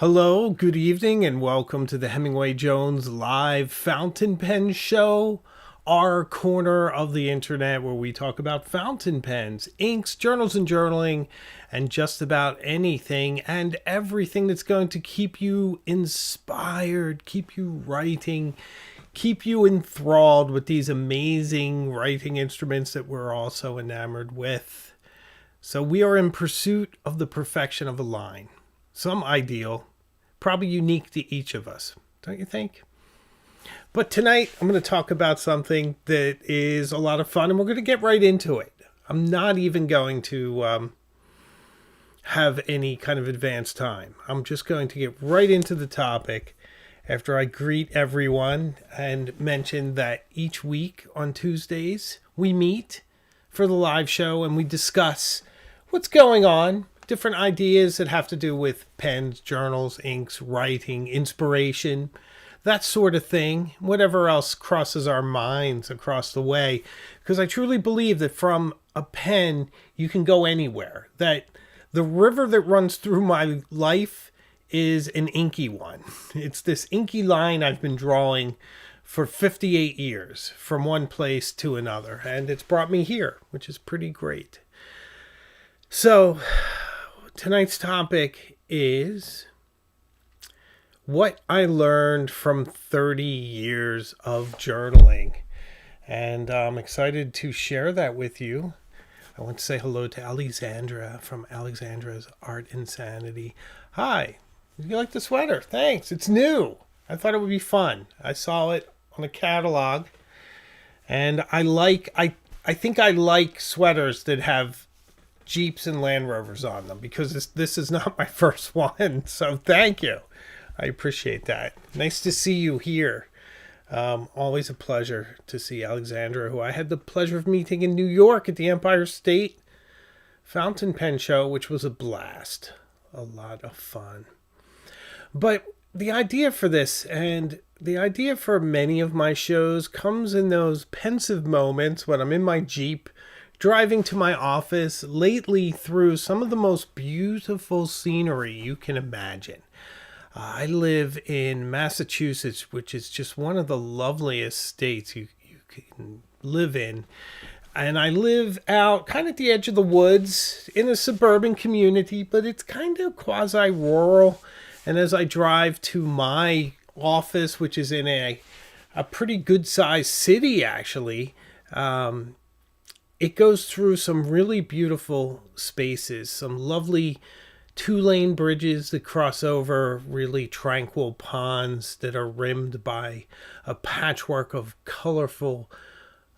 Hello, good evening, and welcome to the Hemingway Jones live fountain pen show, our corner of the internet where we talk about fountain pens, inks, journals, and journaling, and just about anything and everything that's going to keep you inspired, keep you writing, keep you enthralled with these amazing writing instruments that we're all so enamored with. So we are in pursuit of the perfection of a line. Some ideal, probably unique to each of us, don't you think? But tonight I'm going to talk about something that is a lot of fun, and we're going to get right into it. I'm not even going to have any kind of advanced time. I'm just going to get right into the topic after I greet everyone and mention that each week on Tuesdays we meet for the live show and we discuss what's going on, different ideas that have to do with pens, journals, inks, writing, inspiration, that sort of thing, whatever else crosses our minds across the way. Because I truly believe that from a pen, you can go anywhere. That the river that runs through my life is an inky one. It's this inky line I've been drawing for 58 years from one place to another. And it's brought me here, which is pretty great. So tonight's topic is what I learned from 30 years of journaling. And I'm excited to share that with you. I want to say hello to Alexandra from Alexandra's Art Insanity. Hi, you like the sweater? Thanks, it's new. I thought it would be fun. I saw it on a catalog. And I think I like sweaters that have Jeeps and Land Rovers on them because this is not my first one. So thank you. I appreciate that. Nice to see you here. Always a pleasure to see Alexandra, who I had the pleasure of meeting in New York at the Empire State Fountain Pen Show, which was a blast. A lot of fun. But the idea for this and the idea for many of my shows comes in those pensive moments when I'm in my Jeep driving to my office lately through some of the most beautiful scenery you can imagine. I live in Massachusetts, which is just one of the loveliest states you can live in. And I live out kind of at the edge of the woods in a suburban community, but it's kind of quasi-rural. And as I drive to my office, which is in a pretty good-sized city, actually, it goes through some really beautiful spaces, some lovely two-lane bridges that cross over really tranquil ponds that are rimmed by a patchwork of colorful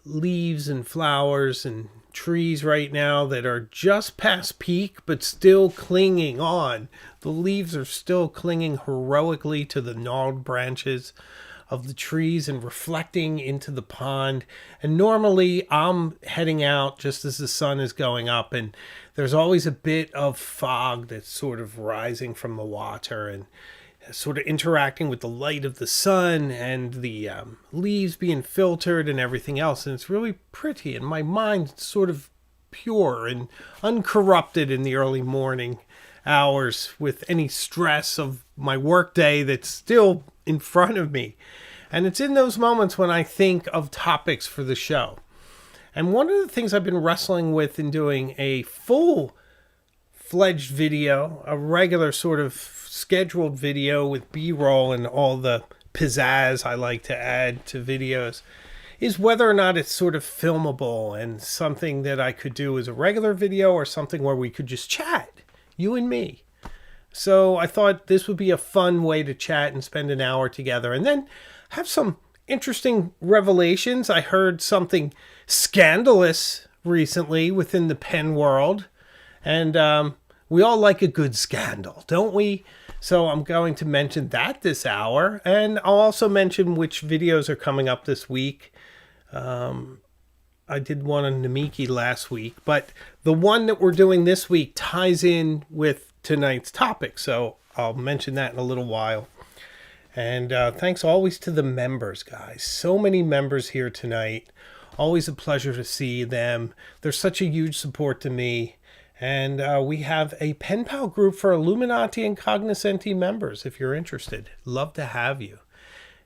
leaves and flowers and trees right now that are just past peak but still clinging on. The leaves are still clinging heroically to the gnarled branches of the trees and reflecting into the pond. And normally I'm heading out just as the sun is going up, and there's always a bit of fog that's sort of rising from the water and sort of interacting with the light of the sun and the leaves being filtered and everything else. And it's really pretty, and my mind's sort of pure and uncorrupted in the early morning hours with any stress of my workday that's still in front of me. And it's in those moments when I think of topics for the show. And one of the things I've been wrestling with in doing a full-fledged video, a regular sort of scheduled video with B-roll and all the pizzazz I like to add to videos, is whether or not it's sort of filmable and something that I could do as a regular video or something where we could just chat, you and me. So I thought this would be a fun way to chat and spend an hour together and then have some interesting revelations. I heard something scandalous recently within the pen world, and we all like a good scandal, don't we? So I'm going to mention that this hour, and I'll also mention which videos are coming up this week. I did one on Namiki last week, but the one that we're doing this week ties in with tonight's topic, so I'll mention that in a little while. And thanks always to the members, guys. So many members here tonight. Always a pleasure to see them. They're such a huge support to me. And we have a pen pal group for Illuminati and Cognoscenti members if you're interested. Love to have you.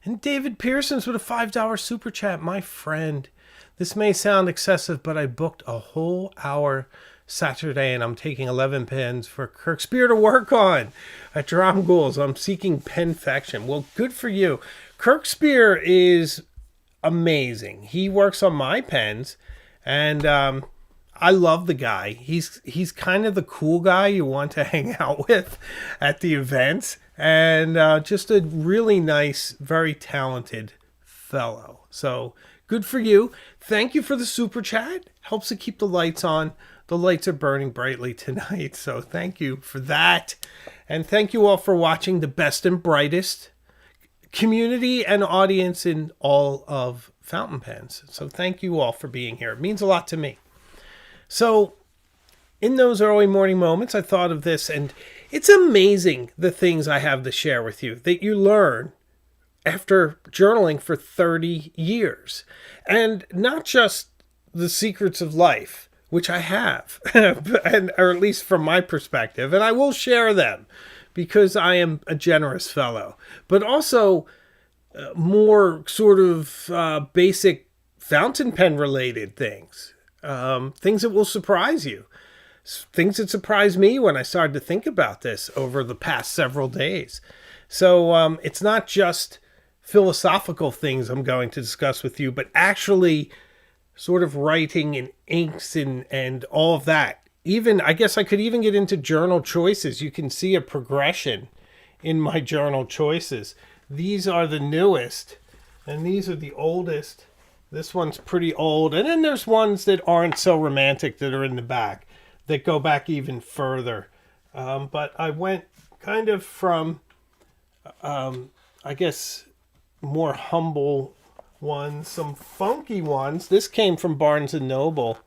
And David Pearson's with a $5 super chat. My friend, this may sound excessive, but I booked a whole hour Saturday and I'm taking 11 pens for Kirk Spear to work on at Drum Ghouls. I'm seeking penfaction. Well, good for you. Kirk Spear is amazing. He works on my pens, and I love the guy. He's kind of the cool guy you want to hang out with at the events, and just a really nice, very talented fellow. So good for you. Thank you for the super chat. Helps to keep the lights on. The lights are burning brightly tonight, so thank you for that. And thank you all for watching the best and brightest community and audience in all of fountain pens. So thank you all for being here. It means a lot to me. So in those early morning moments, I thought of this, and it's amazing the things I have to share with you that you learn after journaling for 30 years. And not just the secrets of life, which I have, or at least from my perspective, and I will share them because I am a generous fellow, but also more sort of basic fountain pen related things, things that will surprise you, things that surprised me when I started to think about this over the past several days. So it's not just philosophical things I'm going to discuss with you, but actually sort of writing and inks and all of that. Even, I guess I could even get into journal choices. You can see a progression in my journal choices. These are the newest, and these are the oldest. This one's pretty old. And then there's ones that aren't so romantic that are in the back, that go back even further. But I went kind of from, I guess, more humble ones, some funky ones. This came from Barnes & Noble.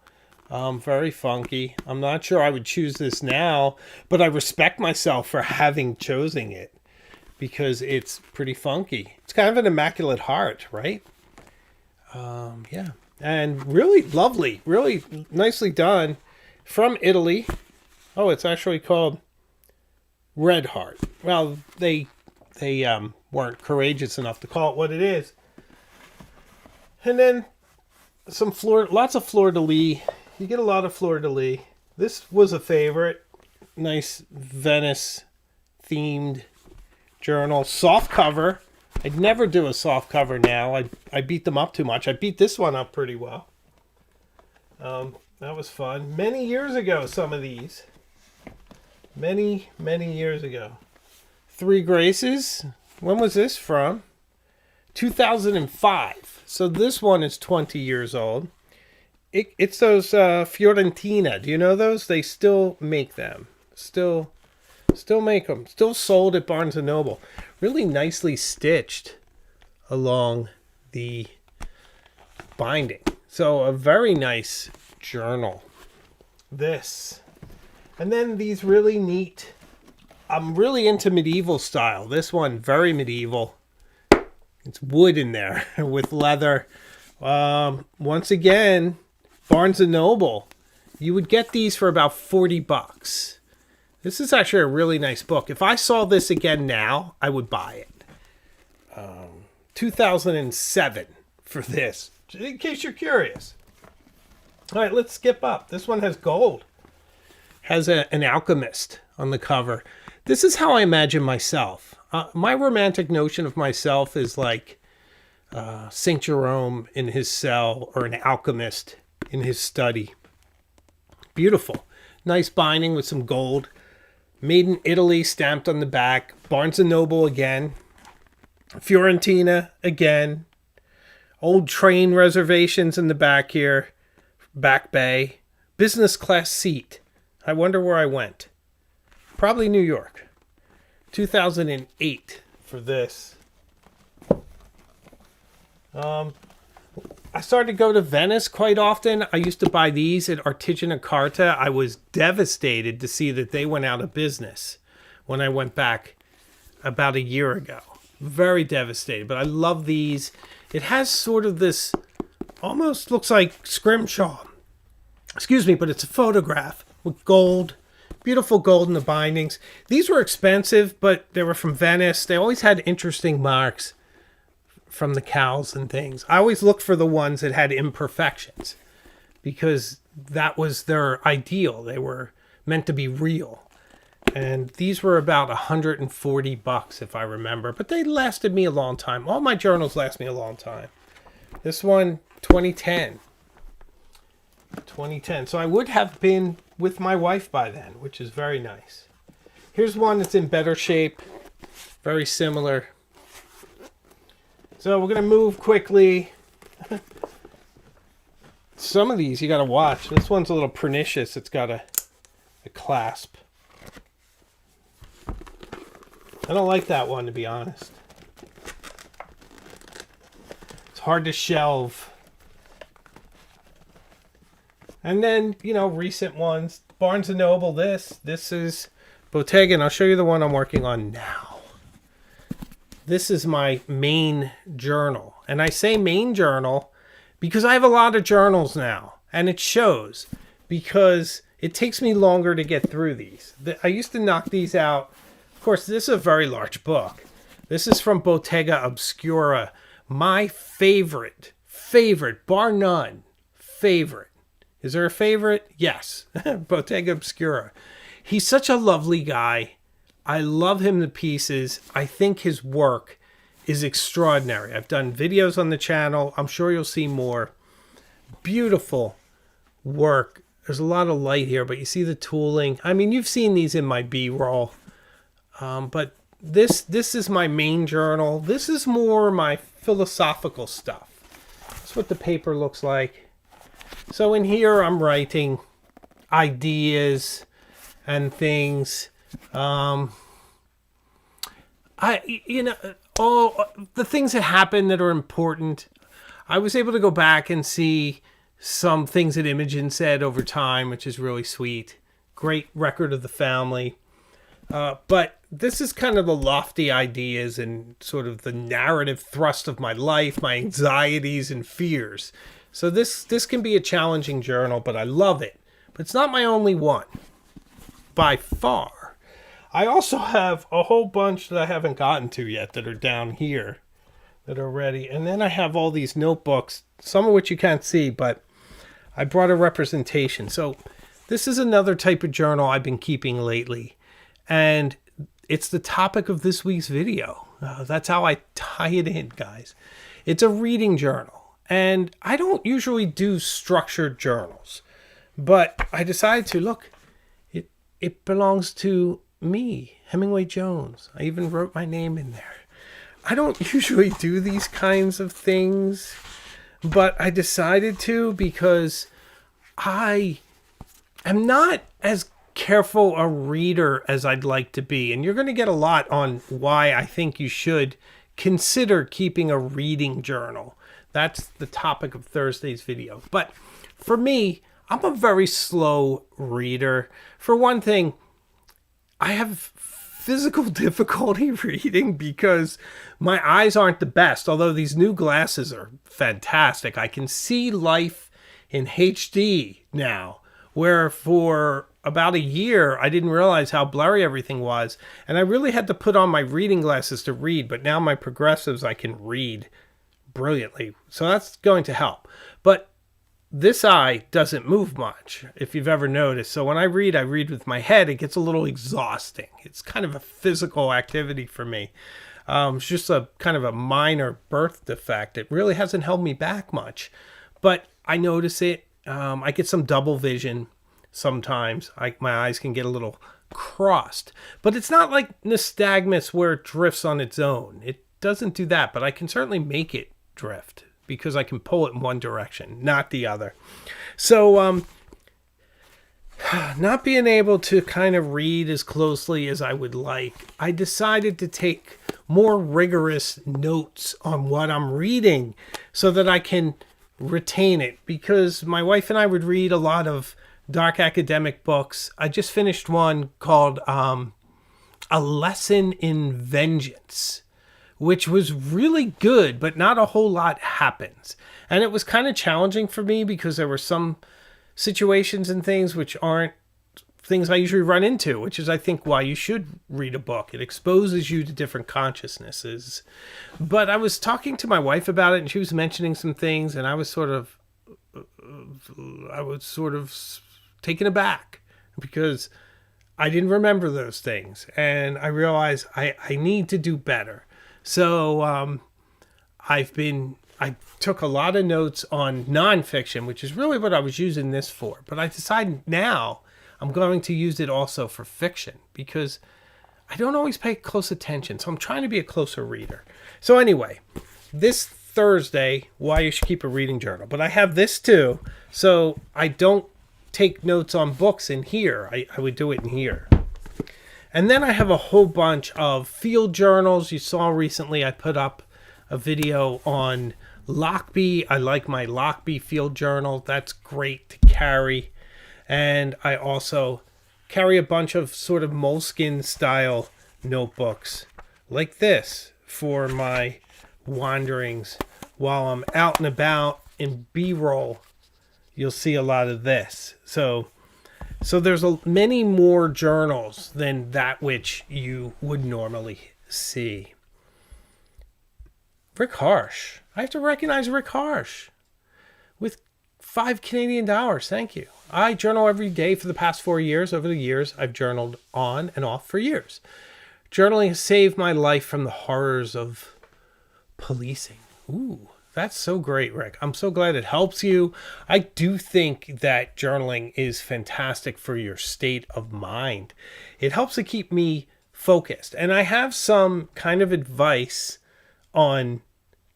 Very funky. I'm not sure I would choose this now, but I respect myself for having chosen it because it's pretty funky. It's kind of an immaculate heart, right? Yeah. And really lovely, really nicely done. From Italy. Oh, it's actually called Red Heart. Well, they weren't courageous enough to call it what it is. And then some lots of fleur-de-lis. You get a lot of fleur-de-lis. This was a favorite. Nice Venice themed journal. Soft cover. I'd never do a soft cover now. I beat them up too much. I beat this one up pretty well. That was fun. Many years ago, some of these. Many, many years ago. Three Graces. When was this from? 2005. So this one is 20 years old. It's those Fiorentina. Do you know those? They still make them. Still make them. Still sold at Barnes & Noble. Really nicely stitched along the binding. So a very nice journal. This. And then these really neat. I'm really into medieval style. This one, very medieval. It's wood in there with leather. Once again, Barnes & Noble. You would get these for about $40. This is actually a really nice book. If I saw this again now, I would buy it. 2007 for this, in case you're curious. All right, let's skip up. This one has gold. Has an alchemist on the cover. This is how I imagine myself. My romantic notion of myself is like St. Jerome in his cell or an alchemist in his study. Beautiful. Nice binding with some gold. Made in Italy, stamped on the back. Barnes & Noble again. Fiorentina again. Old train reservations in the back here. Back bay. Business class seat. I wonder where I went. Probably New York. 2008 for this. I started to go to Venice quite often. I used to buy these at Artigiana Carta. I was devastated to see that they went out of business when I went back about a year ago. Very devastated, but I love these. It has sort of this, almost looks like scrimshaw. Excuse me, but it's a photograph with gold. Beautiful gold in the bindings. These were expensive, but they were from Venice. They always had interesting marks from the cows and things. I always looked for the ones that had imperfections because that was their ideal. They were meant to be real. And these were about $140 if I remember, but they lasted me a long time. All my journals last me a long time. This one, 2010. 2010. So I would have been with my wife by then, which is very nice. Here's one that's in better shape. Very similar. So we're going to move quickly. Some of these you got to watch. This one's a little pernicious. It's got a clasp. I don't like that one, to be honest. It's hard to shelve. And then, you know, recent ones. Barnes & Noble, this is Bottega, and I'll show you the one I'm working on now. This is my main journal. And I say main journal because I have a lot of journals now. And it shows because it takes me longer to get through these. I used to knock these out. Of course, this is a very large book. This is from Bottega Obscura. My favorite, bar none, favorite. Is there a favorite? Yes. Bottega Obscura. He's such a lovely guy. I love him to pieces. I think his work is extraordinary. I've done videos on the channel. I'm sure you'll see more. Beautiful work. There's a lot of light here, but you see the tooling. I mean, you've seen these in my B-roll. But this is my main journal. This is more my philosophical stuff. That's what the paper looks like. So in here, I'm writing ideas and things. All the things that happen that are important. I was able to go back and see some things that Imogen said over time, which is really sweet. Great record of the family. But this is kind of the lofty ideas and sort of the narrative thrust of my life, my anxieties and fears. So this can be a challenging journal, but I love it. But it's not my only one, by far. I also have a whole bunch that I haven't gotten to yet that are down here that are ready. And then I have all these notebooks, some of which you can't see, but I brought a representation. So this is another type of journal I've been keeping lately. And it's the topic of this week's video. That's how I tie it in, guys. It's a reading journal. And I don't usually do structured journals. But I decided to, look, it belongs to me, Hemingway Jones. I even wrote my name in there. I don't usually do these kinds of things. But I decided to because I am not as careful a reader as I'd like to be. And you're going to get a lot on why I think you should consider keeping a reading journal. That's the topic of Thursday's video. But for me, I'm a very slow reader. For one thing, I have physical difficulty reading because my eyes aren't the best. Although these new glasses are fantastic. I can see life in HD now, where for about a year, I didn't realize how blurry everything was. And I really had to put on my reading glasses to read. But now my progressives, I can read brilliantly. So that's going to help. But this eye doesn't move much, if you've ever noticed. So when I read with my head. It gets a little exhausting. It's kind of a physical activity for me. It's just a kind of a minor birth defect. It really hasn't held me back much. But I notice it. I get some double vision sometimes. My eyes can get a little crossed. But it's not like nystagmus where it drifts on its own. It doesn't do that, but I can certainly make it drift because I can pull it in one direction, not the other. So not being able to kind of read as closely as I would like, I decided to take more rigorous notes on what I'm reading so that I can retain it, because my wife and I would read a lot of dark academic books. I just finished one called A Lesson in Vengeance, which was really good, but not a whole lot happens. And it was kind of challenging for me because there were some situations and things which aren't things I usually run into, which is, I think, why you should read a book. It exposes you to different consciousnesses. But I was talking to my wife about it, and she was mentioning some things, and I was sort of taken aback because I didn't remember those things, and I realized I need to do better. So I took a lot of notes on nonfiction, which is really what I was using this for. But I decided now I'm going to use it also for fiction because I don't always pay close attention. So I'm trying to be a closer reader. So anyway, this Thursday, why you should keep a reading journal. But I have this too. So I don't take notes on books in here. I would do it in here. And then I have a whole bunch of field journals. You saw recently I put up a video on Lockbee. I like my Lockbee field journal. That's great to carry. And I also carry a bunch of sort of moleskin style notebooks like this for my wanderings while I'm out and about in B-roll. You'll see a lot of this. So there's many more journals than that which you would normally see. Rick Harsh. I have to recognize Rick Harsh with $5 Canadian. Thank you. I journal every day for the past 4 years. Over the years, I've journaled on and off for years. Journaling has saved my life from the horrors of policing. Ooh. That's so great, Rick. I'm so glad it helps you. I do think that journaling is fantastic for your state of mind. It helps to keep me focused. And I have some kind of advice on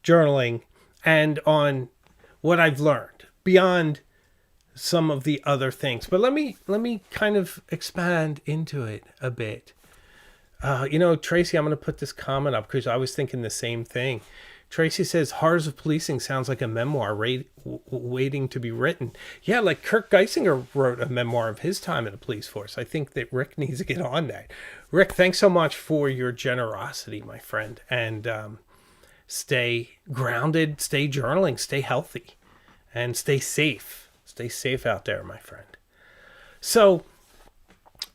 journaling and on what I've learned beyond some of the other things. But let me kind of expand into it a bit. Tracy, I'm going to put this comment up because I was thinking the same thing. Tracy says, Horrors of Policing sounds like a memoir waiting to be written. Yeah, like Kurt Geisinger wrote a memoir of his time in the police force. I think that Rick needs to get on that. Rick, thanks so much for your generosity, my friend. And stay grounded, stay journaling, stay healthy, and stay safe. Stay safe out there, my friend. So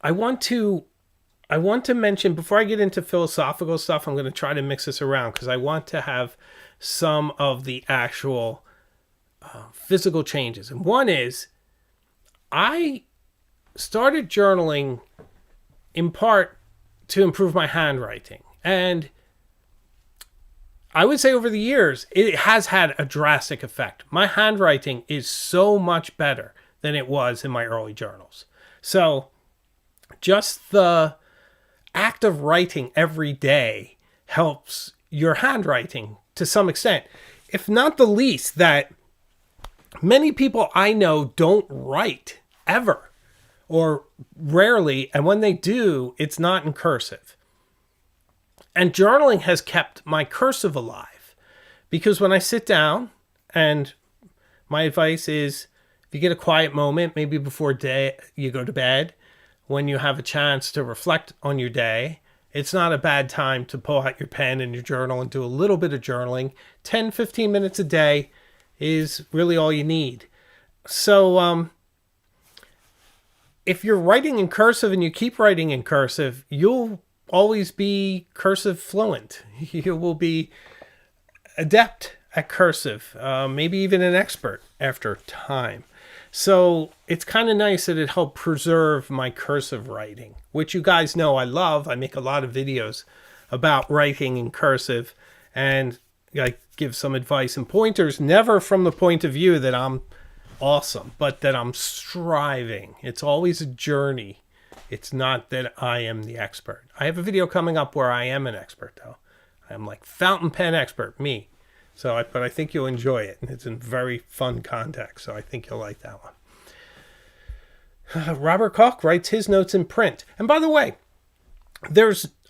I want to mention, before I get into philosophical stuff, I'm going to try to mix this around because I want to have some of the actual physical changes. And one is, I started journaling in part to improve my handwriting. And I would say over the years, it has had a drastic effect. My handwriting is so much better than it was in my early journals. So just the act of writing every day helps your handwriting to some extent, if not the least, that many people I know don't write ever or rarely, and when they do, it's not in cursive. And journaling has kept my cursive alive because when I sit down, and my advice is, if you get a quiet moment, maybe before you go to bed, when you have a chance to reflect on your day, it's not a bad time to pull out your pen and your journal and do a little bit of journaling. 10, 15 minutes a day is really all you need. So if you're writing in cursive and you keep writing in cursive, you'll always be cursive fluent. You will be adept at cursive, maybe even an expert after time. So it's kind of nice that it helped preserve my cursive writing, which you guys know I love. I make a lot of videos about writing in cursive, and I give some advice and pointers, never from the point of view that I'm awesome, but that I'm striving. It's always a journey. It's not that I am the expert. I have a video coming up where I am an expert, though. I'm like fountain pen expert, me. But I think you'll enjoy it. And it's in very fun context, so I think you'll like that one. Robert Koch writes his notes in print. And by the way,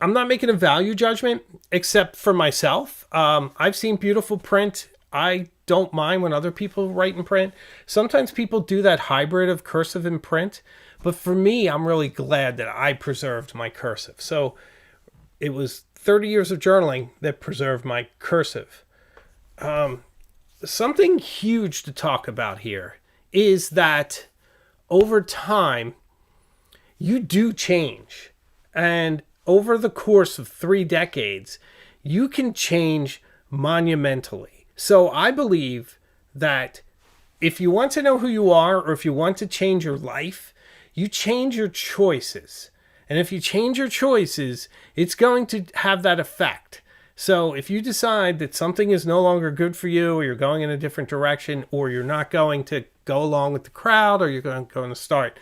I'm not making a value judgment except for myself. I've seen beautiful print. I don't mind when other people write in print. Sometimes people do that hybrid of cursive and print. But for me, I'm really glad that I preserved my cursive. So it was 30 years of journaling that preserved my cursive. Something huge to talk about here is that over time, you do change. And over the course of 3 decades, you can change monumentally. So I believe that if you want to know who you are, or if you want to change your life, you change your choices. And if you change your choices, it's going to have that effect. So if you decide that something is no longer good for you, or you're going in a different direction, or you're not going to go along with the crowd, or you're going to start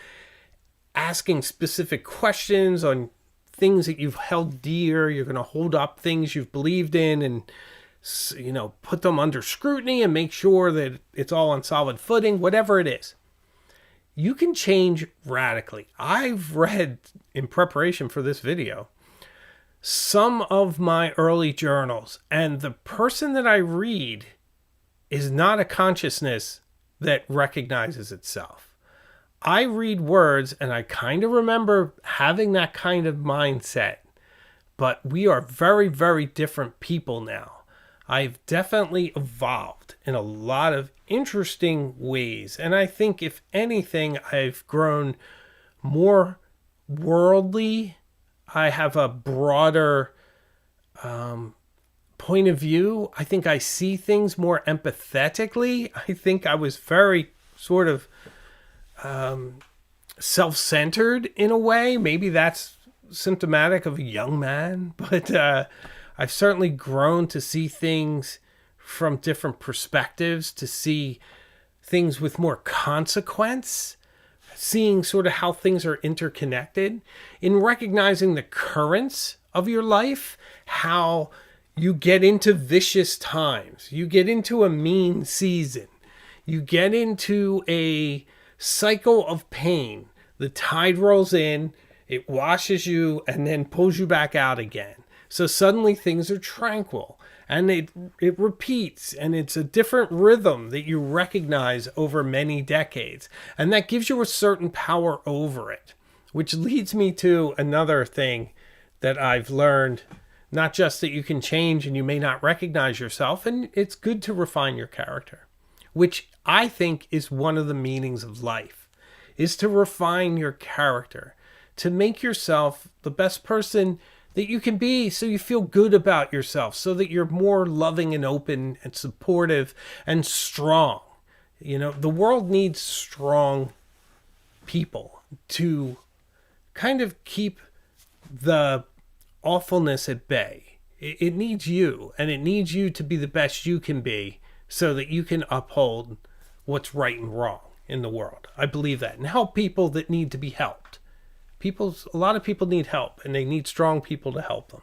asking specific questions on things that you've held dear, you're going to hold up things you've believed in and, put them under scrutiny and make sure that it's all on solid footing, whatever it is, you can change radically. I've read, in preparation for this video, some of my early journals, and the person that I read is not a consciousness that recognizes itself. I read words and I kind of remember having that kind of mindset, but we are very, very different people now. I've definitely evolved in a lot of interesting ways. And I think, if anything, I've grown more worldly. I have a broader point of view. I think I see things more empathetically. I think I was very sort of self-centered in a way. Maybe that's symptomatic of a young man, but I've certainly grown to see things from different perspectives, to see things with more consequence, seeing sort of how things are interconnected, in recognizing the currents of your life, how you get into vicious times, you get into a mean season, you get into a cycle of pain. The tide rolls in, it washes you, and then pulls you back out again. So suddenly things are tranquil, and it repeats, and it's a different rhythm that you recognize over many decades. And that gives you a certain power over it, which leads me to another thing that I've learned. Not just that you can change and you may not recognize yourself, and it's good to refine your character, which I think is one of the meanings of life, is to refine your character, to make yourself the best person that you can be, so you feel good about yourself, so that you're more loving and open and supportive and strong. The world needs strong people to kind of keep the awfulness at bay. It needs you, and it needs you to be the best you can be, so that you can uphold what's right and wrong in the world. I believe that, and help people that need to be helped. A lot of people need help, and they need strong people to help them.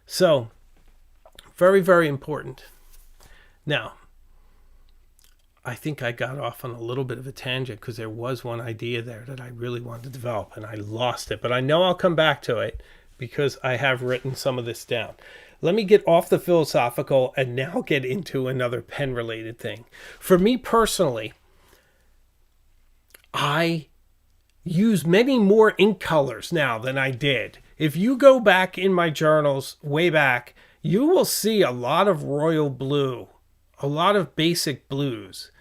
So, very, very important. Now, I think I got off on a little bit of a tangent, because there was one idea there that I really wanted to develop, and I lost it. But I know I'll come back to it, because I have written some of this down. Let me get off the philosophical and now get into another pen-related thing. For me personally, I use many more ink colors now than I did. If you go back in my journals way back, you will see a lot of royal blue, a lot of basic blues,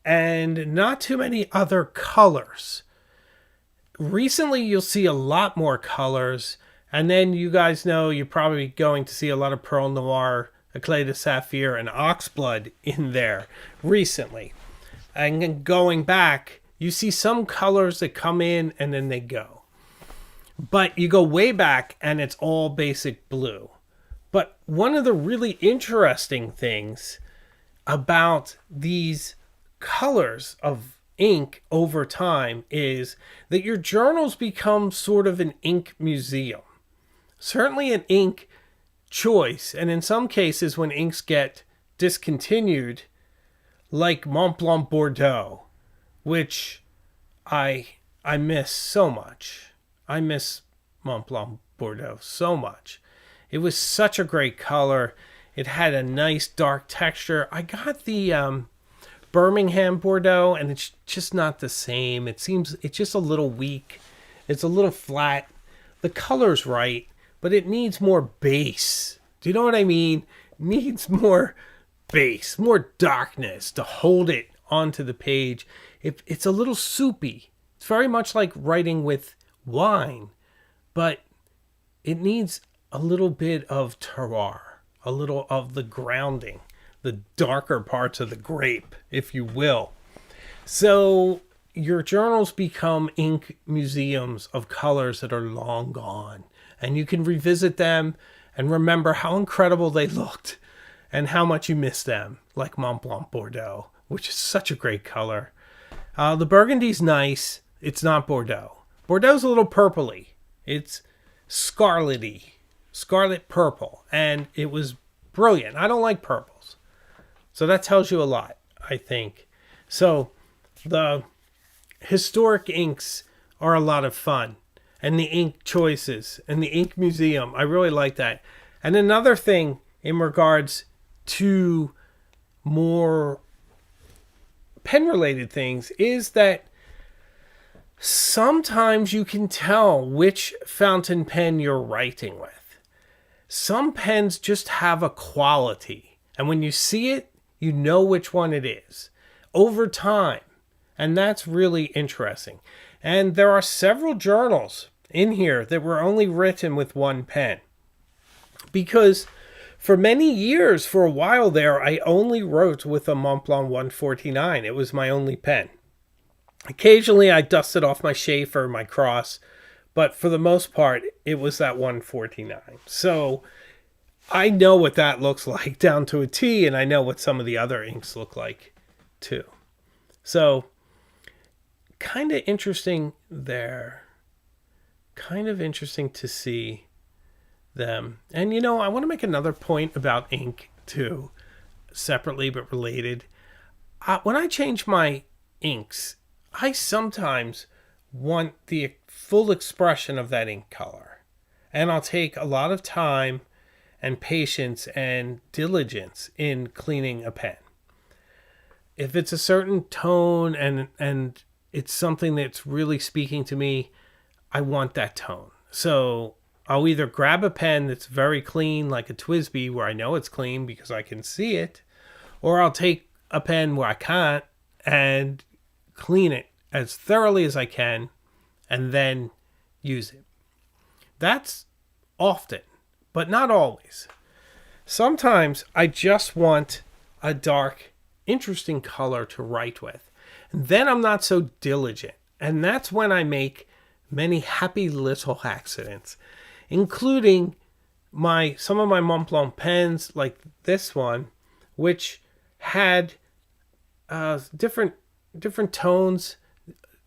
and not too many other colors. Recently, you'll see a lot more colors, and then you guys know you're probably going to see a lot of Pearl Noir, Eclat de Saphir, and Oxblood in there recently. And then going back, you see some colors that come in and then they go. But you go way back and it's all basic blue. But one of the really interesting things about these colors of ink over time is that your journals become sort of an ink museum. Certainly an ink choice, and in some cases when inks get discontinued, like Mont Blanc Bordeaux, which I miss so much. I miss Mont Blanc Bordeaux so much. It was such a great color. It had a nice dark texture. I got the Birmingham Bordeaux, and it's just not the same. It's just a little weak. It's a little flat. The color's right, but it needs more base. Do you know what I mean? It needs more base, more darkness to hold it onto the page. It's a little soupy. It's very much like writing with wine, but it needs a little bit of terroir, a little of the grounding, the darker parts of the grape, if you will. So your journals become ink museums of colors that are long gone, and you can revisit them and remember how incredible they looked and how much you miss them, like Mont Blanc Bordeaux, which is such a great color. The Burgundy's nice. It's not Bordeaux. Bordeaux's a little purpley. It's scarlety, scarlet purple, and it was brilliant. I don't like purples. So that tells you a lot, I think. So the historic inks are a lot of fun, and the ink choices and the ink museum, I really like that. And another thing in regards to more pen related things is that sometimes you can tell which fountain pen you're writing with. Some pens just have a quality, and when you see it, you know which one it is over time. And that's really interesting. And there are several journals in here that were only written with one pen. Because for many years, for a while there, I only wrote with a Montblanc 149. It was my only pen. Occasionally, I dusted off my Schaefer, my Cross, but for the most part, it was that 149. So I know what that looks like down to a T, and I know what some of the other inks look like too. So kind of interesting there. Kind of interesting to see them. And you know, I want to make another point about ink too, separately but related. When I change my inks, I sometimes want the full expression of that ink color. And I'll take a lot of time and patience and diligence in cleaning a pen. If it's a certain tone and it's something that's really speaking to me, I want that tone. So I'll either grab a pen that's very clean, like a TWSBI, where I know it's clean because I can see it, or I'll take a pen where I can't and clean it as thoroughly as I can and then use it. That's often, but not always. Sometimes I just want a dark, interesting color to write with. And then I'm not so diligent. And that's when I make many happy little accidents, including some of my Montblanc pens, like this one, which had different tones.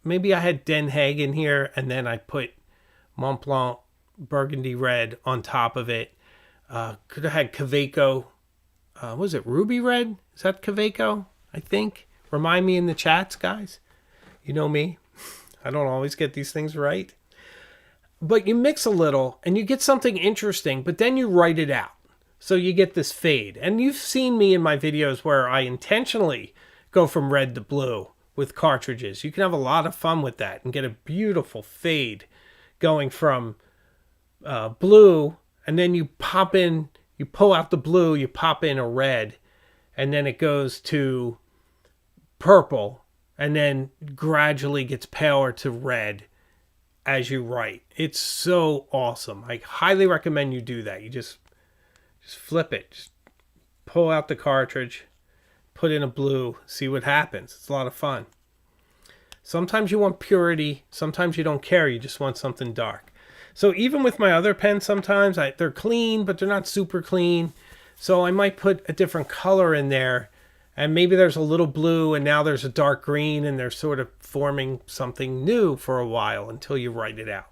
Maybe I had Den Haag in here, and then I put Montblanc Burgundy Red on top of it. Could have had Kaweco. Was it Ruby Red? Is that Kaweco? I think. Remind me in the chats, guys. You know me. I don't always get these things right. But you mix a little, and you get something interesting, but then you write it out. So you get this fade. And you've seen me in my videos where I intentionally go from red to blue with cartridges. You can have a lot of fun with that and get a beautiful fade going from blue, and then you pull out the blue, you pop in a red, and then it goes to purple, and then gradually gets paler to red as you write. It's so awesome. I highly recommend you do that. You just flip it. Just pull out the cartridge, put in a blue, see what happens. It's a lot of fun. Sometimes you want purity. Sometimes you don't care. You just want something dark. So even with my other pens, sometimes they're clean, but they're not super clean. So I might put a different color in there. And maybe there's a little blue, and now there's a dark green, and they're sort of forming something new for a while until you write it out.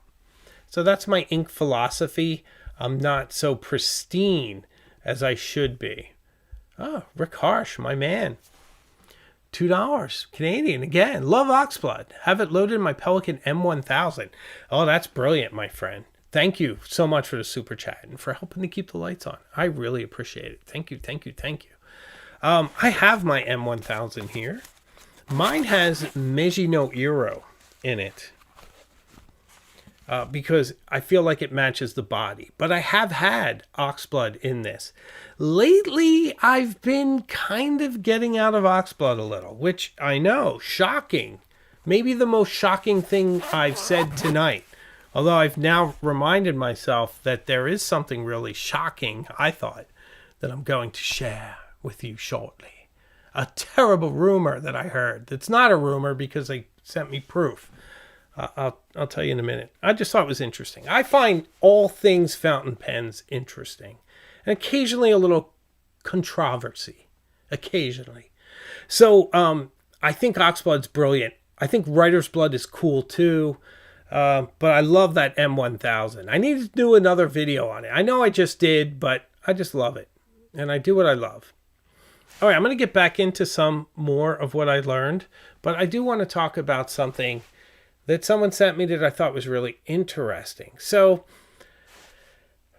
So that's my ink philosophy. I'm not so pristine as I should be. Oh, Rick Harsh, my man. $2 Canadian again. Love Oxblood. Have it loaded in my Pelican M1000. Oh, that's brilliant, my friend. Thank you so much for the super chat and for helping to keep the lights on. I really appreciate it. Thank you, thank you, thank you. I have my M1000 here. Mine has Megino Eero in it because I feel like it matches the body. But I have had Oxblood in this. Lately, I've been kind of getting out of Oxblood a little, which I know, shocking. Maybe the most shocking thing I've said tonight Although I've now reminded myself that there is something really shocking, I thought, that I'm going to share with you shortly. A terrible rumor that I heard. It's not a rumor because they sent me proof. I'll tell you in a minute. I just thought it was interesting. I find all things fountain pens interesting. And occasionally a little controversy. Occasionally. So I think Oxblood's brilliant. I think Writer's Blood is cool too. But I love that M1000. I need to do another video on it. I know I just did, but I just love it. And I do what I love. All right, I'm going to get back into some more of what I learned. But I do want to talk about something that someone sent me that I thought was really interesting. So,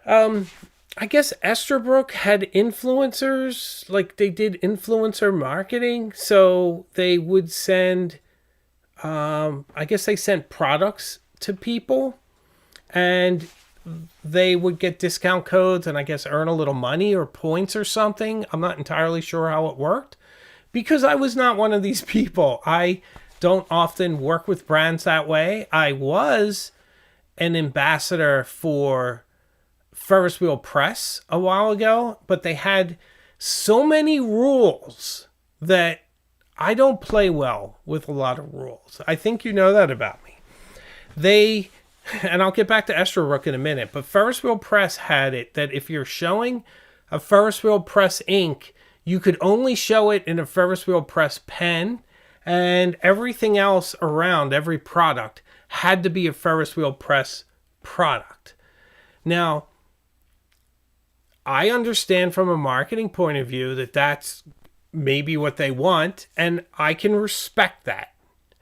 I guess Estabrook had influencers, like they did influencer marketing. So they would send, I guess they sent products to people and they would get discount codes and I guess earn a little money or points or something. I'm not entirely sure how it worked because I was not one of these people. I don't often work with brands that way. I was an ambassador for Ferris Wheel Press a while ago, but they had so many rules that I don't play well with a lot of rules. I think you know that about me. And I'll get back to Estabrook in a minute, but Ferris Wheel Press had it that if you're showing a Ferris Wheel Press ink, you could only show it in a Ferris Wheel Press pen, and everything else around every product had to be a Ferris Wheel Press product. Now, I understand from a marketing point of view that that's maybe what they want, and I can respect that.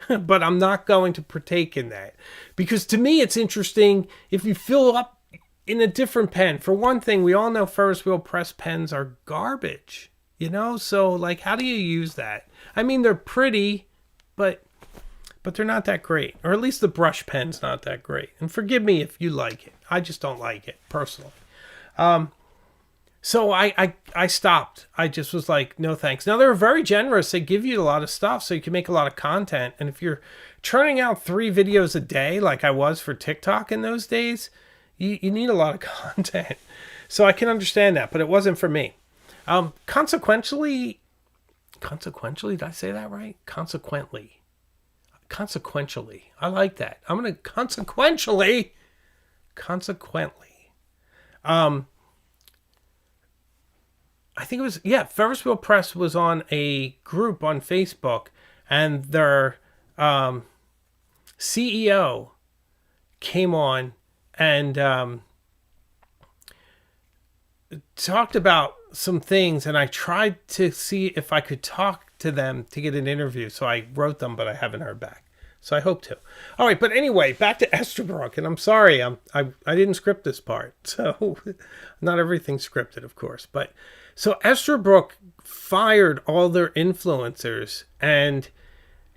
But I'm not going to partake in that. Because to me, it's interesting if you fill up in a different pen. For one thing, we all know Ferris Wheel Press pens are garbage. You know? So, like, how do you use that? I mean, they're pretty, but they're not that great. Or at least the brush pen's not that great. And forgive me if you like it. I just don't like it, personally. So I stopped. I just was like, no thanks. Now, they're very generous. They give you a lot of stuff so you can make a lot of content. And if you're churning out 3 videos a day like I was for TikTok in those days, you need a lot of content. So I can understand that, but it wasn't for me. Consequentially, did I say that right? Consequently. I like that. I'm going to consequently. I think it was, Ferris Wheel Press was on a group on Facebook, and their CEO came on and talked about some things, and I tried to see if I could talk to them to get an interview. So I wrote them, but I haven't heard back. So I hope to. All right, but anyway, back to Estabrook, and I'm sorry, I didn't script this part, so not everything's scripted, of course, but so Estabrook fired all their influencers and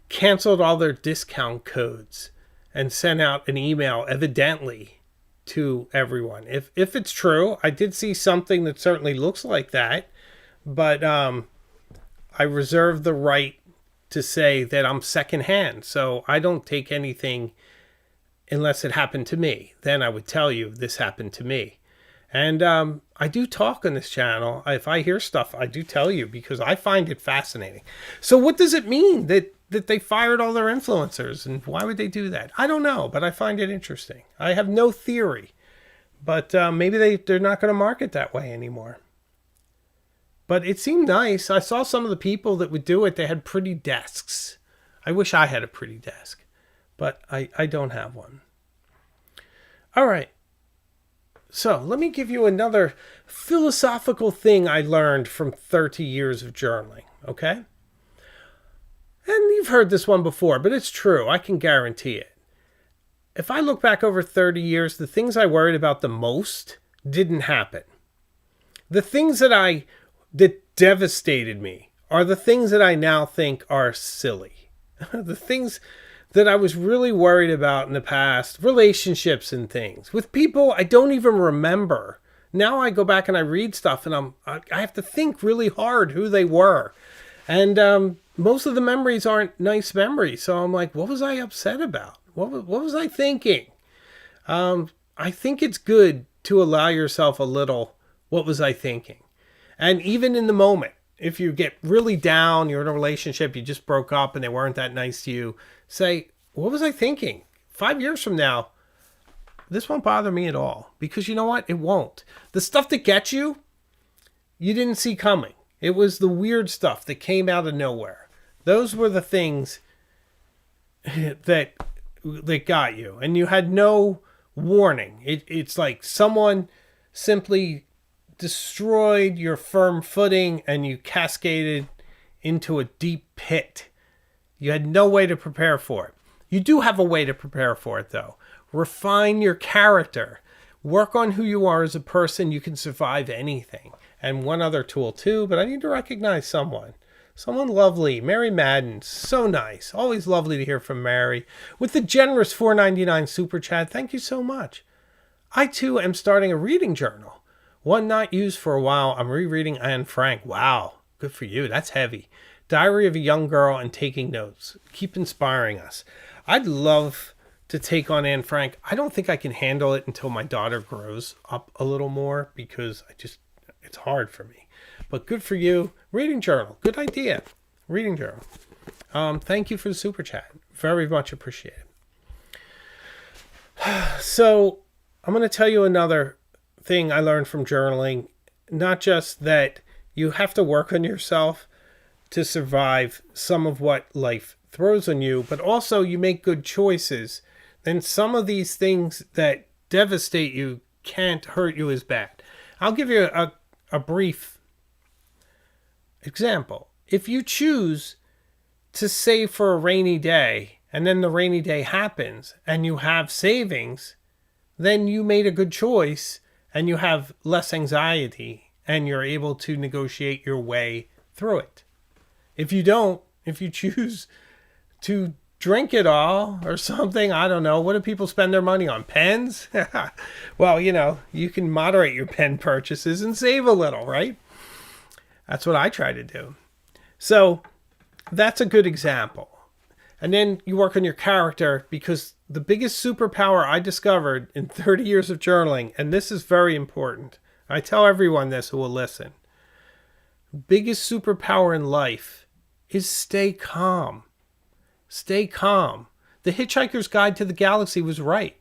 canceled all their discount codes and sent out an email, evidently, to everyone. If it's true, I did see something that certainly looks like that, but I reserve the right to say that I'm secondhand, so I don't take anything unless it happened to me. Then I would tell you this happened to me. And I do talk on this channel. If I hear stuff, I do tell you because I find it fascinating. So what does it mean that they fired all their influencers? And why would they do that? I don't know, but I find it interesting. I have no theory. But maybe they're not going to market that way anymore. But it seemed nice. I saw some of the people that would do it. They had pretty desks. I wish I had a pretty desk. But I don't have one. All right. So let me give you another philosophical thing I learned from 30 years of journaling, okay? And you've heard this one before, but it's true. I can guarantee it. If I look back over 30 years, the things I worried about the most didn't happen. The things that devastated me are the things that I now think are silly. The things that I was really worried about in the past, relationships and things with people I don't even remember. Now I go back and I read stuff and I have to think really hard who they were. And most of the memories aren't nice memories. So I'm like, what was I upset about? What was I thinking? I think it's good to allow yourself a little, what was I thinking? And even in the moment, if you get really down, you're in a relationship, you just broke up and they weren't that nice to you, say, what was I thinking? 5 years from now, this won't bother me at all. Because you know what? It won't. The stuff that gets you, you didn't see coming. It was the weird stuff that came out of nowhere. Those were the things that got you. And you had no warning. It's like someone simply destroyed your firm footing and you cascaded into a deep pit. You had no way to prepare for it. You do have a way to prepare for it, though. Refine your character. Work on who you are as a person. You can survive anything. And one other tool, too, but I need to recognize someone. Someone lovely. Mary Madden. So nice. Always lovely to hear from Mary. With the generous $4.99 super chat. Thank you so much. I, too, am starting a reading journal. One not used for a while. I'm rereading Anne Frank. Wow. Good for you. That's heavy. Diary of a Young Girl and taking notes. Keep inspiring us. I'd love to take on Anne Frank. I don't think I can handle it until my daughter grows up a little more because it's hard for me. But good for you. Reading journal. Good idea. Reading journal. Thank you for the super chat. Very much appreciated. So I'm going to tell you another thing I learned from journaling. Not just that you have to work on yourself to survive some of what life throws on you, but also you make good choices. Then some of these things that devastate you can't hurt you as bad. I'll give you a brief example. If you choose to save for a rainy day and then the rainy day happens and you have savings, then you made a good choice and you have less anxiety and you're able to negotiate your way through it. If you don't, if you choose to drink it all or something, I don't know. What do people spend their money on? Pens? Well, you can moderate your pen purchases and save a little, right? That's what I try to do. So that's a good example. And then you work on your character, because the biggest superpower I discovered in 30 years of journaling, and this is very important. I tell everyone this who will listen. Biggest superpower in life is stay calm. Stay calm. The Hitchhiker's Guide to the Galaxy was right.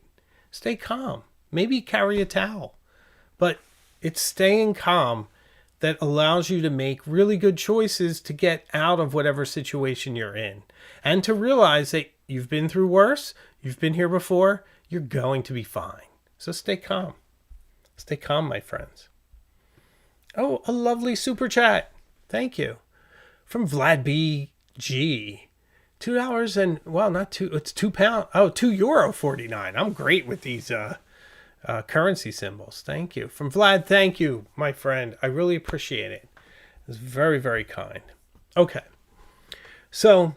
Stay calm. Maybe carry a towel. But it's staying calm that allows you to make really good choices to get out of whatever situation you're in. And to realize that you've been through worse, you've been here before, you're going to be fine. So stay calm. Stay calm, my friends. Oh, a lovely super chat. Thank you. From Vlad B.G. $2 and, well, not two, it's £2. Oh, €2.49. I'm great with these currency symbols. Thank you. From Vlad, thank you, my friend. I really appreciate it. It's very, very kind. Okay. So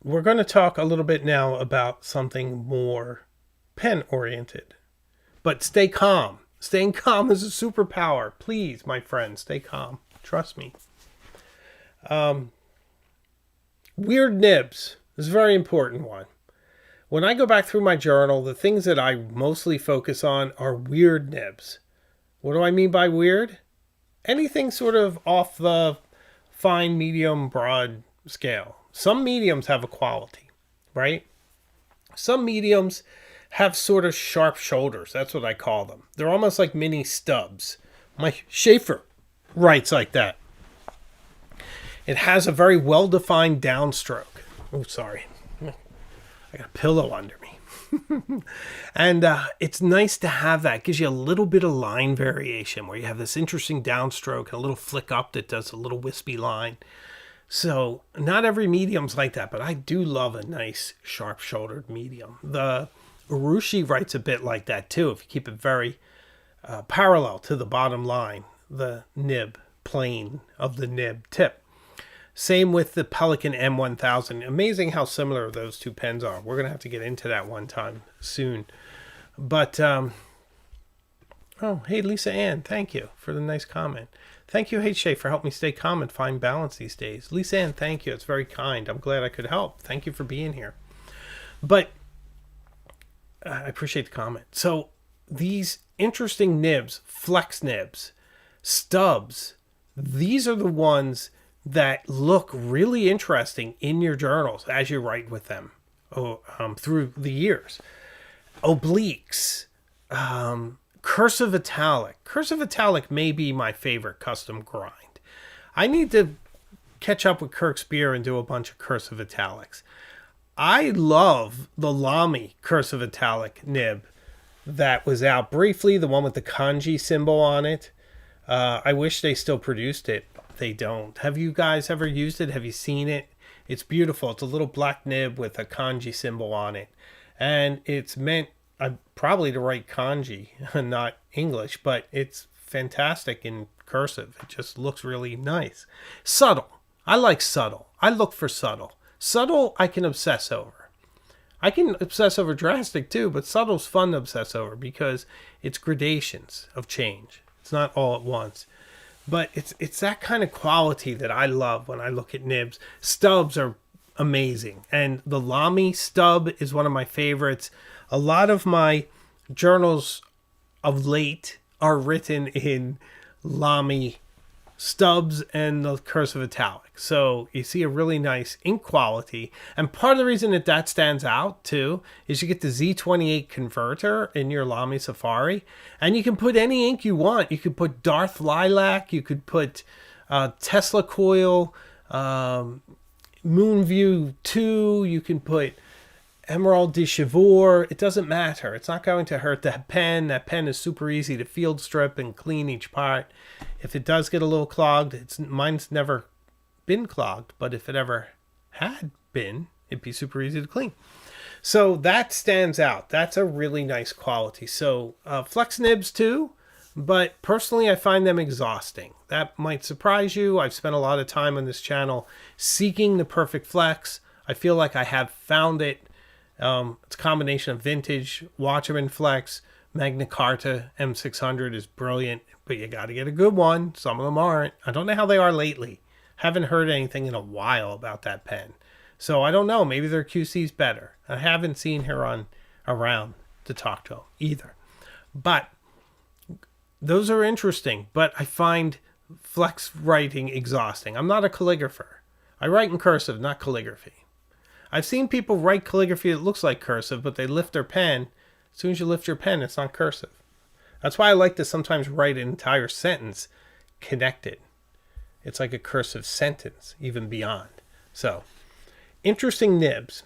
we're going to talk a little bit now about something more pen-oriented. But stay calm. Staying calm is a superpower. Please, my friend, stay calm. Trust me. Weird nibs is a very important one. When I go back through my journal, the things that I mostly focus on are weird nibs. What do I mean by weird? Anything sort of off the fine, medium, broad scale. Some mediums have a quality, right? Some mediums have sort of sharp shoulders. That's what I call them. They're almost like mini stubs. Mike Schaefer writes like that. It has a very well-defined downstroke. Oh, sorry. I got a pillow under me. And it's nice to have that. It gives you a little bit of line variation where you have this interesting downstroke and a little flick up that does a little wispy line. So not every medium's like that, but I do love a nice sharp-shouldered medium. The Urushi writes a bit like that too, if you keep it very parallel to the bottom line, the nib plane of the nib tip. Same with the Pelikan M1000. Amazing how similar those two pens are. We're going to have to get into that one time soon. But, oh, hey, Lisa Ann, thank you for the nice comment. Thank you, H. Shay, for helping me stay calm and find balance these days. Lisa Ann, thank you. It's very kind. I'm glad I could help. Thank you for being here. But I appreciate the comment. So these interesting nibs, flex nibs, stubs, these are the ones that look really interesting in your journals as you write with them through the years. Obliques, cursive italic. Cursive italic may be my favorite custom grind. I need to catch up with Kirk's Beer and do a bunch of cursive italics. I love the Lamy cursive italic nib that was out briefly, the one with the kanji symbol on it. I wish they still produced it. They don't. Have you guys ever used it? Have you seen it? It's beautiful. It's a little black nib with a kanji symbol on it. And it's meant probably to write kanji, not English, but it's fantastic in cursive. It just looks really nice. Subtle. I like subtle. I look for subtle. Subtle, I can obsess over. I can obsess over drastic too, but subtle's fun to obsess over because it's gradations of change. It's not all at once. But it's that kind of quality that I love when I look at nibs. Stubs are amazing. And the Lamy stub is one of my favorites. A lot of my journals of late are written in Lamy stubs and the cursive italic. So you see a really nice ink quality. And part of the reason that stands out too is you get the Z28 converter in your Lamy Safari, and you can put any ink you want. You could put Darth Lilac, you could put Tesla Coil, Moonview 2, you can put Emerald de Chavour. It doesn't matter. It's not going to hurt the pen. That pen is super easy to field strip and clean each part. If it does get a little clogged, mine's never been clogged, but if it ever had been, it'd be super easy to clean. So that stands out. That's a really nice quality. So flex nibs too, but personally I find them exhausting. That might surprise you. I've spent a lot of time on this channel seeking the perfect flex. I feel like I have found it. It's a combination of vintage, Watchman Flex, Magna Carta M600 is brilliant, but you got to get a good one. Some of them aren't. I don't know how they are lately. Haven't heard anything in a while about that pen. So I don't know. Maybe their QC's better. I haven't seen her around to talk to them either. But those are interesting, but I find flex writing exhausting. I'm not a calligrapher. I write in cursive, not calligraphy. I've seen people write calligraphy that looks like cursive, but they lift their pen. As soon as you lift your pen, it's not cursive. That's why I like to sometimes write an entire sentence connected. It's like a cursive sentence, even beyond. So, interesting nibs.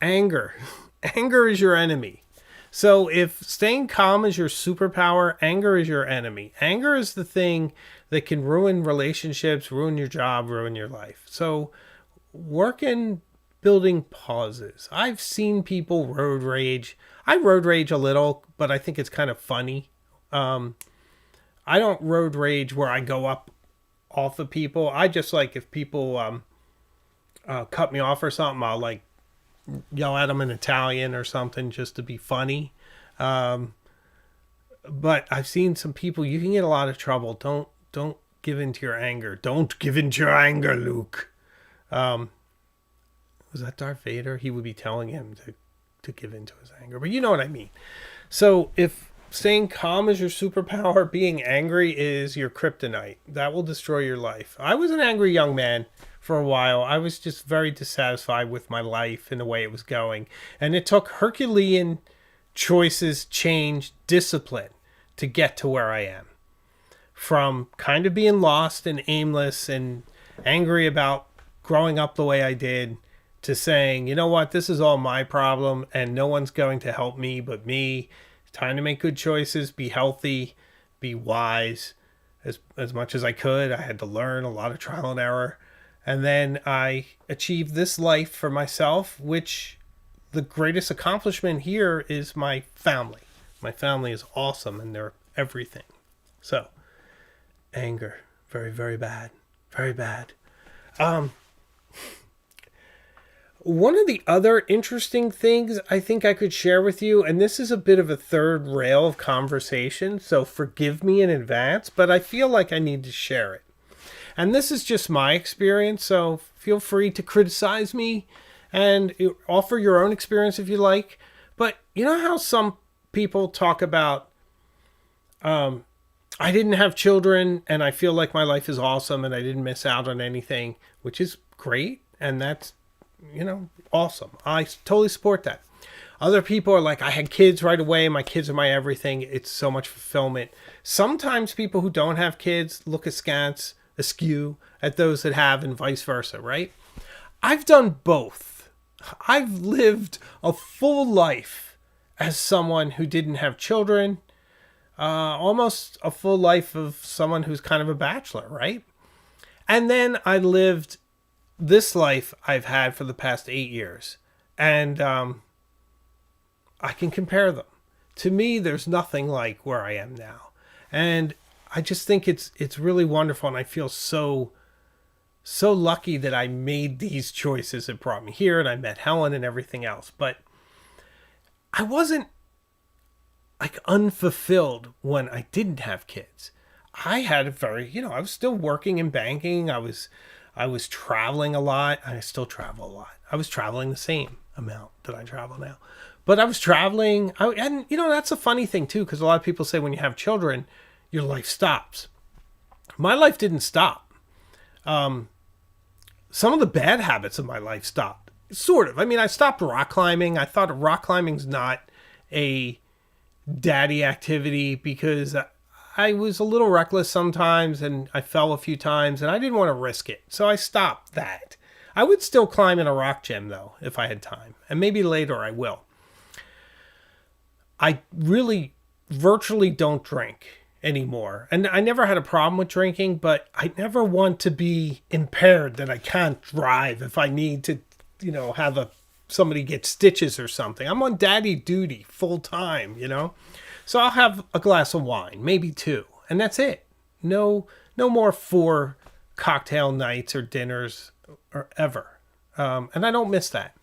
Anger. Anger is your enemy. So if staying calm is your superpower, anger is your enemy. Anger is the thing that can ruin relationships, ruin your job, ruin your life. So work in building pauses. I've seen people road rage. I road rage a little, but I think it's kind of funny. I don't road rage where I go up off of people. I just like if people cut me off or something, I'll like yell at them in Italian or something just to be funny. But I've seen some people, you can get a lot of trouble. Don't give in to your anger. Don't give in to your anger, Luke. Was that Darth Vader? He would be telling him to give in to his anger. But you know what I mean. So if staying calm is your superpower, being angry is your kryptonite. That will destroy your life. I was an angry young man for a while. I was just very dissatisfied with my life and the way it was going. And it took Herculean choices, change, discipline to get to where I am. From kind of being lost and aimless and angry about growing up the way I did to saying, you know what, this is all my problem and no one's going to help me but me. It's time to make good choices, be healthy, be wise. As much as I could, I had to learn a lot of trial and error. And then I achieved this life for myself, which the greatest accomplishment here is my family. My family is awesome and they're everything. So, anger, very, very bad. Very bad. One of the other interesting things I think I could share with you, and this is a bit of a third rail of conversation, so forgive me in advance, but I feel like I need to share it. And this is just my experience, so feel free to criticize me and offer your own experience if you like. But you know how some people talk about, I didn't have children and I feel like my life is awesome and I didn't miss out on anything, which is great. And that's, awesome. I totally support that. Other people are like, I had kids right away. My kids are my everything. It's so much fulfillment. Sometimes people who don't have kids look askew at those that have, and vice versa, right? I've done both. I've lived a full life as someone who didn't have children, almost a full life of someone who's kind of a bachelor, right? And then I lived this life I've had for the past 8 years. And I can compare them. To me, there's nothing like where I am now. And I just think it's really wonderful. And I feel so lucky that I made these choices that brought me here. And I met Helen and everything else. But I wasn't like unfulfilled when I didn't have kids. I had a very, I was still working in banking. I was traveling a lot. I still travel a lot. I was traveling the same amount that I travel now. But I was traveling. And that's a funny thing too, because a lot of people say when you have children, your life stops. My life didn't stop. Some of the bad habits of my life stopped. Sort of. I mean, I stopped rock climbing. I thought rock climbing's not a daddy activity because I was a little reckless sometimes and I fell a few times and I didn't want to risk it. So I stopped that. I would still climb in a rock gym though, if I had time. And maybe later I will. I really virtually don't drink anymore. And I never had a problem with drinking, but I never want to be impaired that I can't drive if I need to, have somebody get stitches or something. I'm on daddy duty full time, So I'll have a glass of wine, maybe 2, and that's it. No more 4 cocktail nights or dinners or ever. And I don't miss that.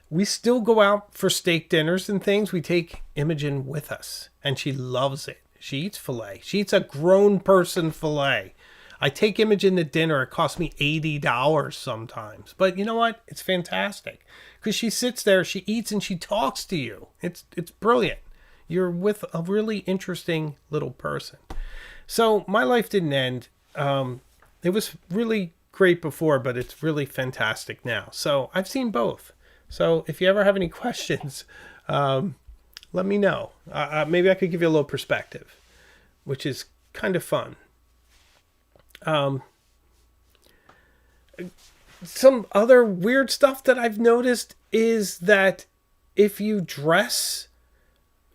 We still go out for steak dinners and things. We take Imogen with us, and she loves it. She eats filet. She eats a grown person filet. I take Imogen to dinner. It costs me $80 sometimes. But you know what? It's fantastic. Because she sits there, she eats, and she talks to you. It's brilliant. You're with a really interesting little person. So my life didn't end. It was really great before, but it's really fantastic now. So I've seen both. So if you ever have any questions, let me know. Maybe I could give you a little perspective, which is kind of fun. Some other weird stuff that I've noticed is that if you dress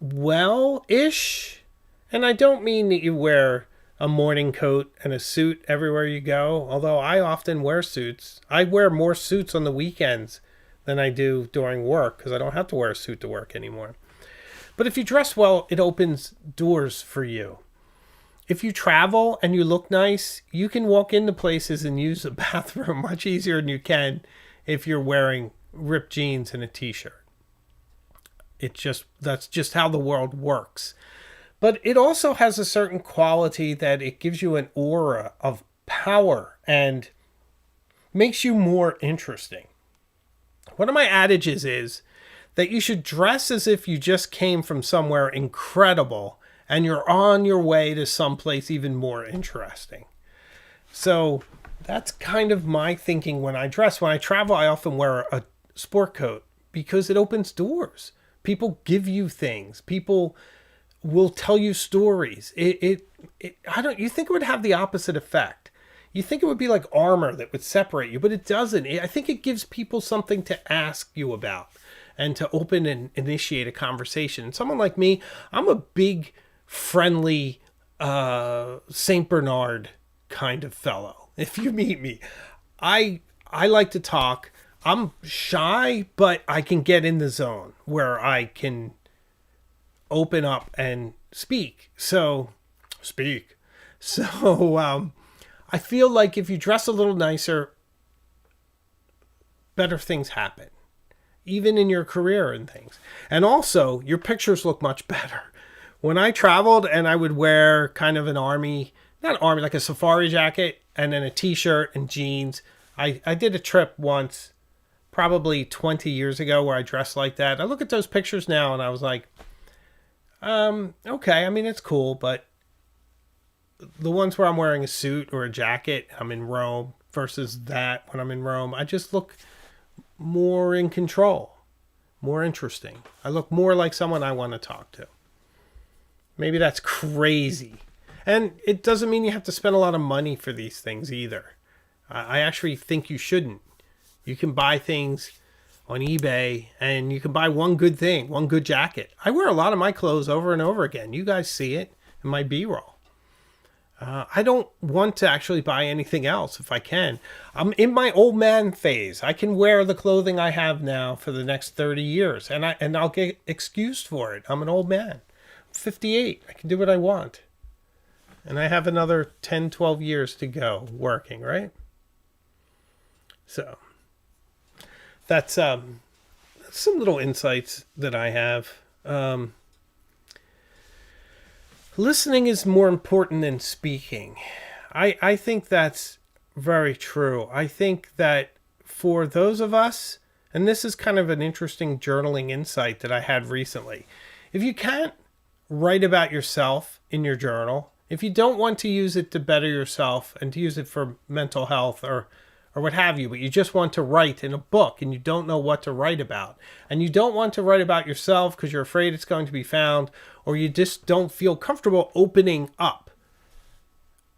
well-ish, and I don't mean that you wear a morning coat and a suit everywhere you go, although I often wear suits. I wear more suits on the weekends than I do during work because I don't have to wear a suit to work anymore. But if you dress well, it opens doors for you. If you travel and you look nice, you can walk into places and use the bathroom much easier than you can if you're wearing ripped jeans and a t-shirt. That's just how the world works. But it also has a certain quality that it gives you an aura of power and makes you more interesting. One of my adages is that you should dress as if you just came from somewhere incredible and you're on your way to someplace even more interesting. So that's kind of my thinking when I dress. When I travel, I often wear a sport coat because it opens doors. People give you things. People will tell you stories. You think it would have the opposite effect. You think it would be like armor that would separate you, but it doesn't. I think it gives people something to ask you about and to open and initiate a conversation. And someone like me, I'm a big, friendly Saint Bernard kind of fellow. If you meet me, I like to talk. I'm shy, but I can get in the zone where I can open up and speak. So I feel like if you dress a little nicer, better things happen, even in your career and things. And also, your pictures look much better. When I traveled and I would wear kind of an like a safari jacket and then a t-shirt and jeans. I did a trip once, probably 20 years ago, where I dressed like that. I look at those pictures now and I was like, okay, I mean, it's cool, but the ones where I'm wearing a suit or a jacket, I'm in Rome, versus that when I'm in Rome, I just look more in control, more interesting. I look more like someone I want to talk to. Maybe that's crazy. And it doesn't mean you have to spend a lot of money for these things either. I actually think you shouldn't. You can buy things on eBay and you can buy one good thing, one good jacket. I wear a lot of my clothes over and over again. You guys see it in my B-roll. I don't want to actually buy anything else if I can. I'm in my old man phase. I can wear the clothing I have now for the next 30 years and I'll get excused for it. I'm an old man. I'm 58. I can do what I want. And I have another 10, 12 years to go working, right? So that's some little insights that I have. Listening is more important than speaking. I think that's very true. I think that for those of us, and this is kind of an interesting journaling insight that I had recently, if you can't write about yourself in your journal, if you don't want to use it to better yourself and to use it for mental health or what have you, but you just want to write in a book and you don't know what to write about, and you don't want to write about yourself because you're afraid it's going to be found, or you just don't feel comfortable opening up,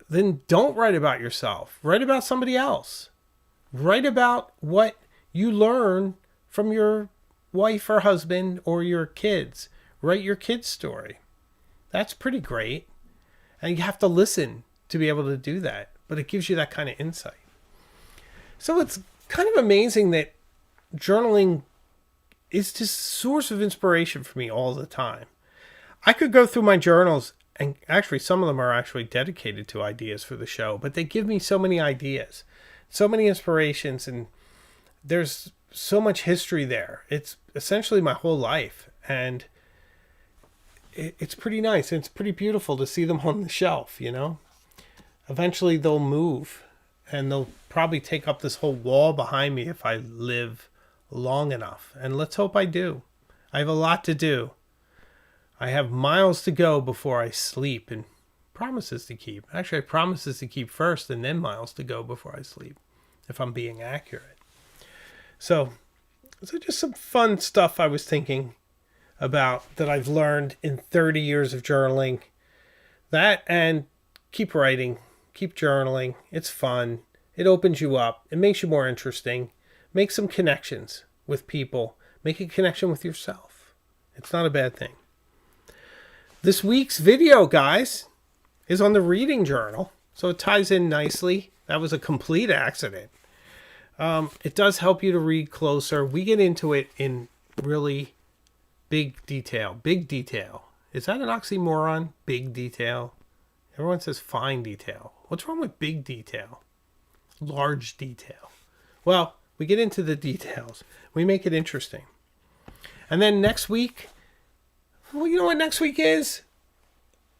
then don't write about yourself. Write about somebody else. Write about what you learn from your wife or husband or your kids. Write your kid's story. That's pretty great. And you have to listen to be able to do that, but it gives you that kind of insight. So it's kind of amazing that journaling is just a source of inspiration for me all the time. I could go through my journals, and actually some of them are actually dedicated to ideas for the show, but they give me so many ideas, so many inspirations, and there's so much history there. It's essentially my whole life, and it's pretty nice. It's pretty beautiful to see them on the shelf, you know? Eventually they'll move, and they'll probably take up this whole wall behind me if I live long enough. And let's hope I do. I have a lot to do. I have miles to go before I sleep, and promises to keep. Actually, I have promises to keep first and then miles to go before I sleep, if I'm being accurate. So just some fun stuff I was thinking about that I've learned in 30 years of journaling. That, and keep writing, keep journaling. It's fun. It opens you up. It makes you more interesting. Make some connections with people. Make a connection with yourself. It's not a bad thing. This week's video, guys, is on the reading journal. So it ties in nicely. That was a complete accident. It does help you to read closer. We get into it in really big detail. Big detail. Is that an oxymoron? Big detail. Everyone says fine detail. What's wrong with big detail? Large detail. Well, we get into the details. We make it interesting. And then next week, well, you know what next week is?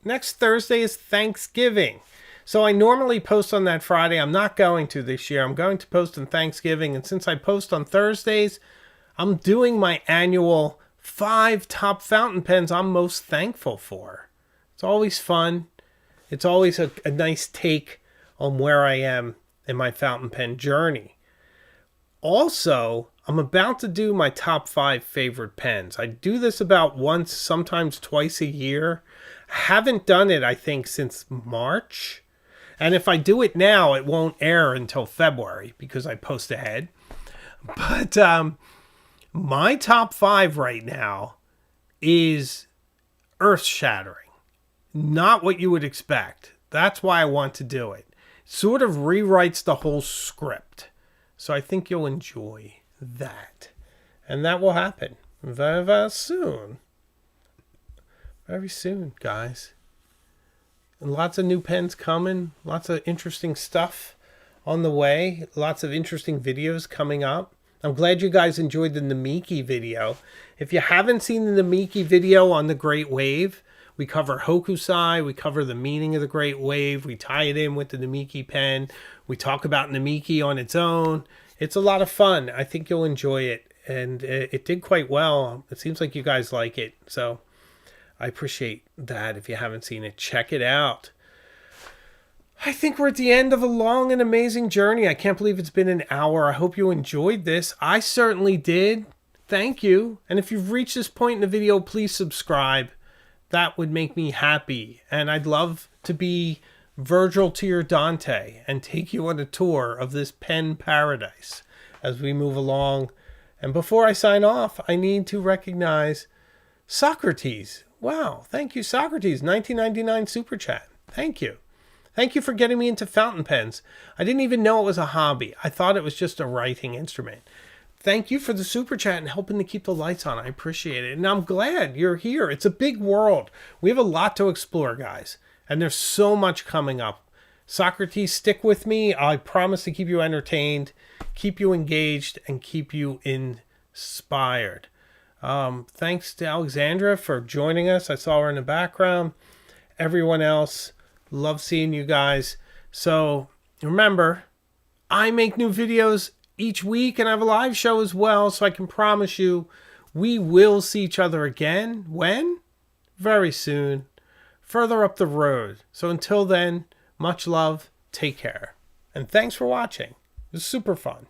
Next Thursday is Thanksgiving. So I normally post on that Friday. I'm not going to this year. I'm going to post on Thanksgiving. And since I post on Thursdays, I'm doing my annual 5 top fountain pens I'm most thankful for. It's always fun. It's always a nice take on where I am in my fountain pen journey. Also, I'm about to do my top 5 favorite pens. I do this about once, sometimes twice a year. Haven't done it, I think, since March. And if I do it now, it won't air until February because I post ahead. But my top 5 right now is earth-shattering. Not what you would expect. That's why I want to do it. Sort of rewrites the whole script. So I think you'll enjoy that. And that will happen very, very soon. Very soon, guys. And lots of new pens coming. Lots of interesting stuff on the way. Lots of interesting videos coming up. I'm glad you guys enjoyed the Namiki video. If you haven't seen the Namiki video on the Great Wave, We cover Hokusai. We cover the meaning of the Great Wave. We tie it in with the Namiki pen. We talk about Namiki on its own. It's a lot of fun. I think you'll enjoy it. And it did quite well. It seems like you guys like it. So I appreciate that. If you haven't seen it, check it out. I think we're at the end of a long and amazing journey. I can't believe it's been an hour. I hope you enjoyed this. I certainly did. Thank you. And if you've reached this point in the video, please subscribe. That would make me happy. And I'd love to be Virgil to your Dante and take you on a tour of this pen paradise as we move along. And before I sign off, I need to recognize Socrates. Wow. Thank you, Socrates. 1999 Super Chat. Thank you. Thank you for getting me into fountain pens. I didn't even know it was a hobby. I thought it was just a writing instrument. Thank you for the super chat and helping to keep the lights on. I appreciate it. And I'm glad you're here. It's a big world. We have a lot to explore, guys. And there's so much coming up. Socrates, stick with me. I promise to keep you entertained, keep you engaged, and keep you inspired. Thanks to Alexandra for joining us. I saw her in the background. Everyone else, love seeing you guys. So remember, I make new videos each week and I have a live show as well. So I can promise you we will see each other again. When? Very soon. Further up the road. So until then, much love. Take care. And thanks for watching. It was super fun.